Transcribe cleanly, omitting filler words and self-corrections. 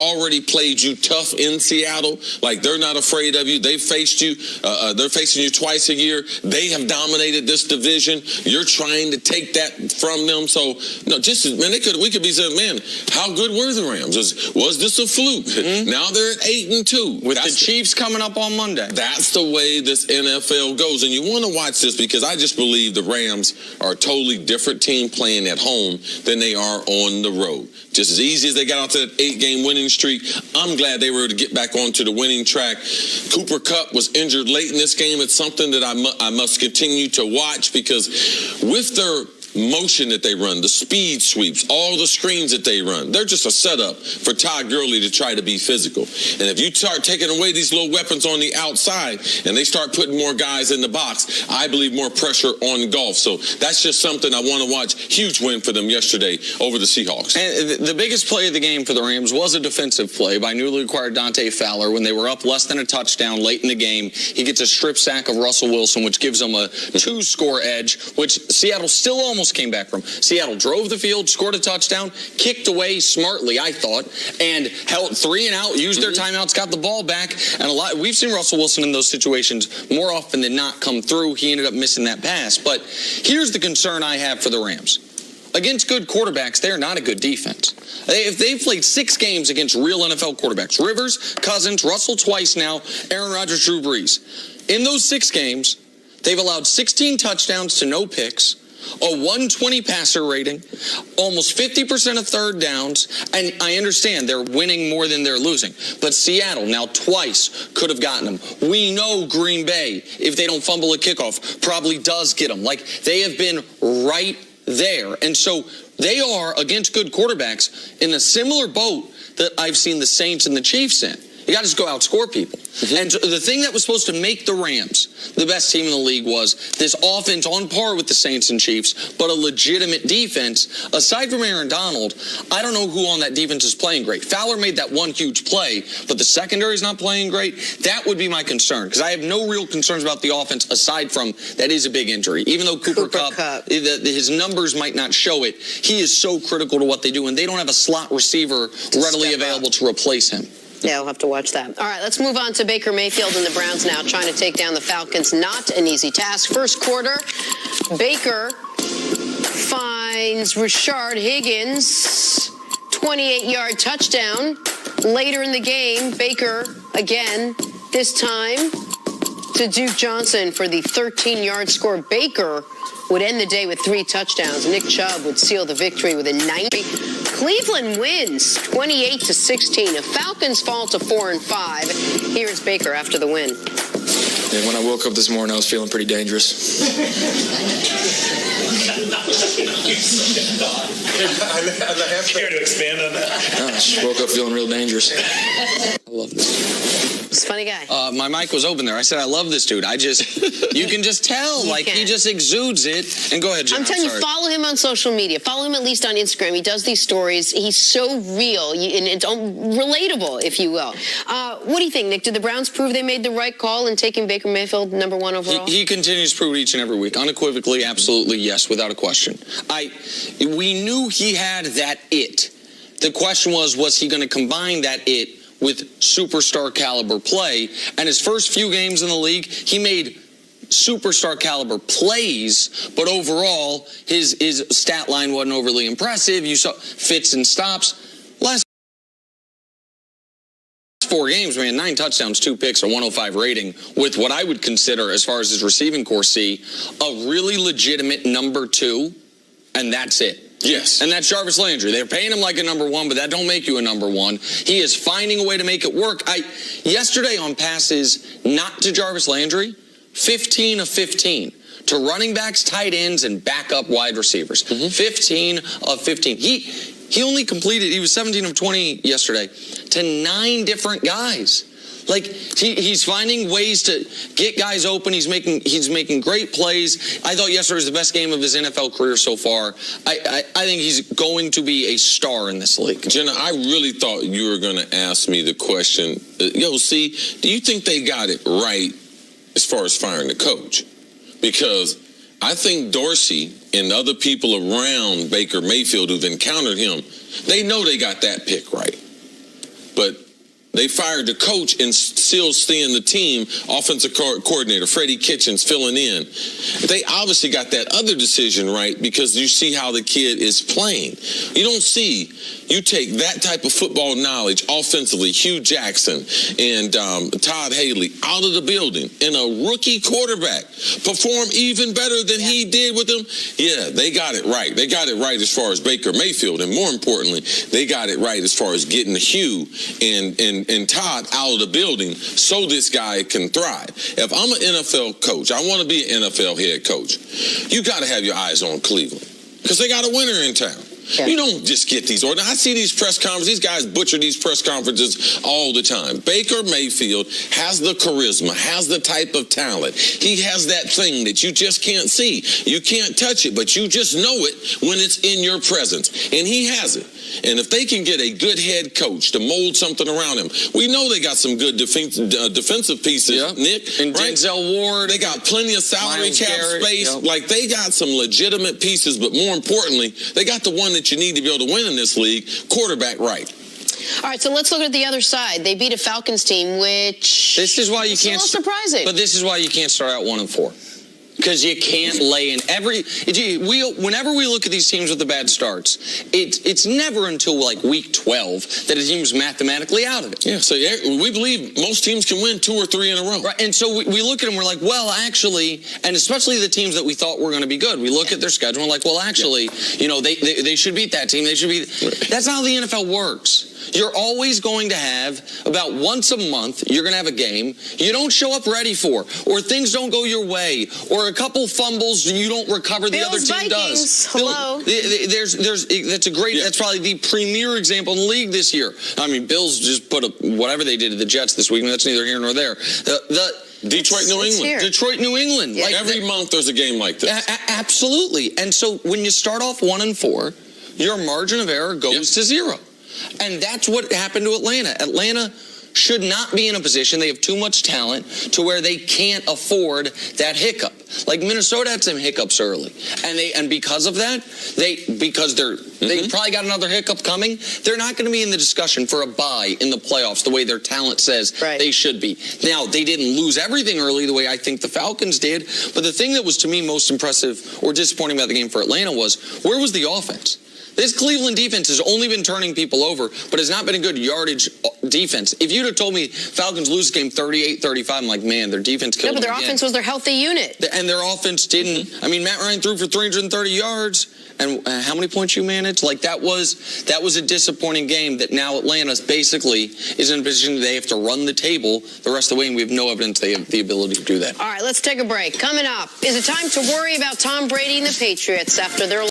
already played you tough in Seattle. Like, they're not afraid of you. They've faced you. They're facing you twice a year. They have dominated this division. You're trying to take that from them. So, no, we could be saying, man, how good were the Rams? Was this a fluke? Now they're at 8-2. With the Chiefs coming up on Monday. That's the way this NFL goes. And you want to watch this because I just believe the Rams are a totally different team playing at home than they are on the road. Just as easy as they got out to that 8-game winning streak, I'm glad they were able to get back onto the winning track. Cooper Kupp was injured late in this game. It's something that I must continue to watch because with their motion that they run, the speed sweeps, all the screens that they run, they're just a setup for Todd Gurley to try to be physical. And if you start taking away these little weapons on the outside and they start putting more guys in the box, I believe more pressure on golf. So that's just something I want to watch. Huge win for them yesterday over the Seahawks. And the biggest play of the game for the Rams was a defensive play by newly acquired Dante Fowler when they were up less than a touchdown late in the game. He gets a strip sack of Russell Wilson, which gives them a 2-score edge, which Seattle still almost came back from. Seattle drove the field, scored a touchdown, kicked away smartly, I thought, and held 3 and out, used their timeouts, got the ball back, and we've seen Russell Wilson in those situations more often than not come through. He ended up missing that pass. But here's the concern I have for the Rams. Against good quarterbacks, they're not a good defense. If they've played 6 games against real NFL quarterbacks, Rivers, Cousins, Russell twice now, Aaron Rodgers, Drew Brees. In those 6 games, they've allowed 16 touchdowns to no picks, a 120 passer rating, almost 50% of third downs, and I understand they're winning more than they're losing. But Seattle now twice could have gotten them. We know Green Bay, if they don't fumble a kickoff, probably does get them. Like, they have been right there. And so they are, against good quarterbacks, in a similar boat that I've seen the Saints and the Chiefs in. You got to just go outscore people. And the thing that was supposed to make the Rams the best team in the league was this offense on par with the Saints and Chiefs, but a legitimate defense. Aside from Aaron Donald, I don't know who on that defense is playing great. Fowler made that one huge play, but the secondary is not playing great. That would be my concern, because I have no real concerns about the offense aside from that is a big injury. Even though Cooper Kupp, his numbers might not show it, he is so critical to what they do, and they don't have a slot receiver readily available to replace him. Yeah, we'll have to watch that. All right, let's move on to Baker Mayfield and the Browns now, trying to take down the Falcons. Not an easy task. First quarter, Baker finds Rashard Higgins, 28-yard touchdown. Later in the game, Baker again, this time to Duke Johnson for the 13-yard score. Baker would end the day with 3 touchdowns. Nick Chubb would seal the victory with a 90. Cleveland wins 28-16. The Falcons fall to 4-5. Here's Baker after the win. And when I woke up this morning, I was feeling pretty dangerous. Care to expand on that? I just woke up feeling real dangerous. I love this. He's a funny guy. My mic was open there. I said, I love this dude. You can just tell. He just exudes it. And go ahead, Jen. I'm telling you, follow him on social media. Follow him at least on Instagram. He does these stories. He's so real and it's relatable, if you will. What do you think, Nick? Did the Browns prove they made the right call in taking Baker Mayfield #1 overall? He continues to prove each and every week. Unequivocally, absolutely, yes, without a question. We knew he had that it. The question was he going to combine that it with superstar caliber play? And his first few games in the league, he made superstar caliber plays, but overall, his stat line wasn't overly impressive. You saw fits and stops. Last 4 games, man, 9 touchdowns, 2 picks, a 105 rating with what I would consider, as far as his receiving core, a really legitimate #2, and that's it. Yes. And that's Jarvis Landry. They're paying him like a #1, but that don't make you a #1. He is finding a way to make it work. Yesterday on passes not to Jarvis Landry, 15 of 15. To running backs, tight ends, and backup wide receivers. 15 of 15. He only completed, he was 17 of 20 yesterday, to 9 different guys. Like, he's finding ways to get guys open. He's making great plays. I thought yesterday was the best game of his NFL career so far. I think he's going to be a star in this league. Jenna, I really thought you were going to ask me the question, do you think they got it right as far as firing the coach? Because I think Dorsey and other people around Baker Mayfield who've encountered him, they know they got that pick right. but they fired the coach and still staying the team. Offensive coordinator Freddie Kitchens filling in. They obviously got that other decision right because you see how the kid is playing. You don't see. You take that type of football knowledge offensively, Hugh Jackson and Todd Haley out of the building, and a rookie quarterback perform even better than he did with them. Yeah, they got it right. They got it right as far as Baker Mayfield, and more importantly, they got it right as far as getting Hugh and Todd out of the building so this guy can thrive. If I'm an NFL coach, I want to be an NFL head coach, you got to have your eyes on Cleveland because they got a winner in town. Yeah. You don't just get these orders. I see these press conferences. These guys butcher these press conferences all the time. Baker Mayfield has the charisma, has the type of talent. He has that thing that you just can't see. You can't touch it, but you just know it when it's in your presence. And he has it. And if they can get a good head coach to mold something around him, we know they got some good defensive pieces, Nick. And right? Denzel Ward. They got plenty of salary cap space. Yep. Like, they got some legitimate pieces, but more importantly, they got the one that you need to be able to win in this league, quarterback right. All right, so let's look at the other side. They beat a Falcons team, which this is why you can't. A little surprising. But this is why you can't start out 1-4. Because you can't lay in whenever we look at these teams with the bad starts, it's never until like week 12 that a team's mathematically out of it. Yeah, so we believe most teams can win 2 or 3 in a row. Right, and so we look at them, we're like, well, actually, and especially the teams that we thought were going to be good. We look at their schedule and we're like, well, actually, you know, they should beat that team. They should beat. That's not how the NFL works. You're always going to have, about once a month, you're going to have a game you don't show up ready for, or things don't go your way, or a couple fumbles you don't recover the other team does. Hello. That's a great, that's probably the premier example in the league this year. I mean, Bills just put whatever they did to the Jets this week, and that's neither here nor there. Detroit, New England. Detroit, New England. Yeah. Like every month there's a game like this. Absolutely. And so when you start off 1-4, your margin of error goes to 0. And that's what happened to Atlanta. Atlanta should not be in a position, they have too much talent to where they can't afford that hiccup. Like Minnesota had some hiccups early. And because of that, they probably got another hiccup coming. They're not going to be in the discussion for a bye in the playoffs the way their talent says they should be. Now, they didn't lose everything early the way I think the Falcons did. But the thing that was to me most impressive or disappointing about the game for Atlanta was, where was the offense? This Cleveland defense has only been turning people over, but has not been a good yardage defense. If you'd have told me Falcons lose the game 38-35, I'm like, man, their defense killed them but their offense was their healthy unit. And their offense didn't. I mean, Matt Ryan threw for 330 yards. And how many points you managed? Like, that was a disappointing game that now Atlanta basically is in a position that they have to run the table the rest of the way, and we have no evidence they have the ability to do that. All right, let's take a break. Coming up, is it time to worry about Tom Brady and the Patriots after their